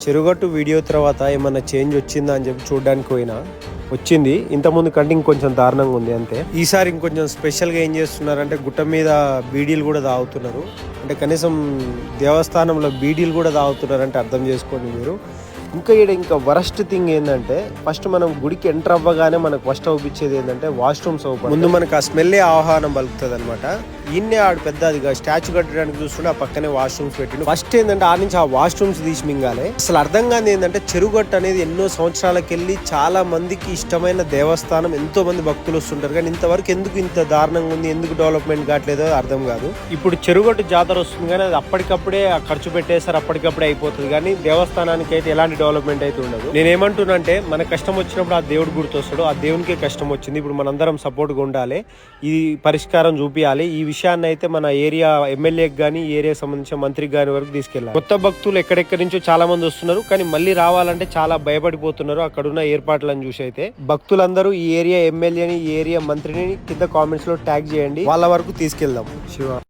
Cheruvugattu video తర్వాత ఏమన్నా change వచ్చిందా అని చెప్పి చూడడానికి పోయినా వచ్చింది. ఇంతకుముందు కంటే ఇంకొంచెం దారుణంగా ఉంది అంతే. ఈసారి ఇంకొంచెం స్పెషల్గా ఏం చేస్తున్నారంటే గుట్ట మీద బీడీలు కూడా తాగుతున్నారు. అంటే కనీసం దేవస్థానంలో బీడీలు కూడా తాగుతున్నారు అంటే అర్థం చేసుకోండి మీరు. ఇంకా వరస్ట్ థింగ్ ఏంటంటే ఫస్ట్ మనం గుడికి ఎంటర్ అవ్వగానే మనకు ఫస్ట్ అవుపించేది ఏంటంటే వాష్రూమ్స్ అవుతాయి. ముందు మనకు ఆ స్మెల్లే ఆహ్వానం పలుకుతుంది అనమాట. ఈయన్నే ఆడు పెద్ద అదిగా స్టాచ్యూ కట్టడానికి చూస్తుంటే ఆ పక్కనే వాష్రూమ్స్ పెట్టిండు. ఫస్ట్ ఏంటంటే ఆ నుంచి ఆ వాష్రూమ్స్ తీసి మింగాలి. అసలు అర్థం కాదు ఏంటంటే చెరుగట్టు అనేది ఎన్నో సంవత్సరాలకు వెళ్ళి చాలా మందికి ఇష్టమైన దేవస్థానం, ఎంతో మంది భక్తులు వస్తుంటారు. కానీ ఇంతవరకు ఎందుకు ఇంత దారుణంగా ఉంది, ఎందుకు డెవలప్మెంట్ కావట్లేదో అర్థం కాదు. ఇప్పుడు చెరుగట్టు జాతర వస్తుంది కానీ అది అప్పటికప్పుడే ఖర్చు పెట్టేసారు, అప్పటికప్పుడే అయిపోతుంది. కానీ దేవస్థానానికి అయితే ఎలాంటి డెవలప్మెంట్ అయితే ఉండదు. నేనేమంటున్నా అంటే మన కష్టం వచ్చినప్పుడు ఆ దేవుడు గుర్తొస్తాడు. ఆ దేవునికే కష్టం వచ్చింది, ఇప్పుడు మనందరం సపోర్ట్గా ఉండాలి, ఈ పరిష్కారం చూపించాలి. ఈ విషయాన్ని అయితే మన ఏరియా ఎమ్మెల్యేకి కానీ ఏరియా సంబంధించిన మంత్రికి కానీ వరకు తీసుకెళ్ళాలి. కొత్త భక్తులు ఎక్కడెక్కడి నుంచో చాలా మంది వస్తున్నారు, కానీ మళ్ళీ రావాలంటే చాలా భయపడిపోతున్నారు అక్కడున్న ఏర్పాట్లను చూసి. అయితే భక్తులందరూ ఈ ఏరియా ఎమ్మెల్యేని, ఈ ఏరియా మంత్రిని కింద కామెంట్స్ లో ట్యాగ్ చేయండి, వాళ్ళ వరకు తీసుకెళ్దాం. శివ.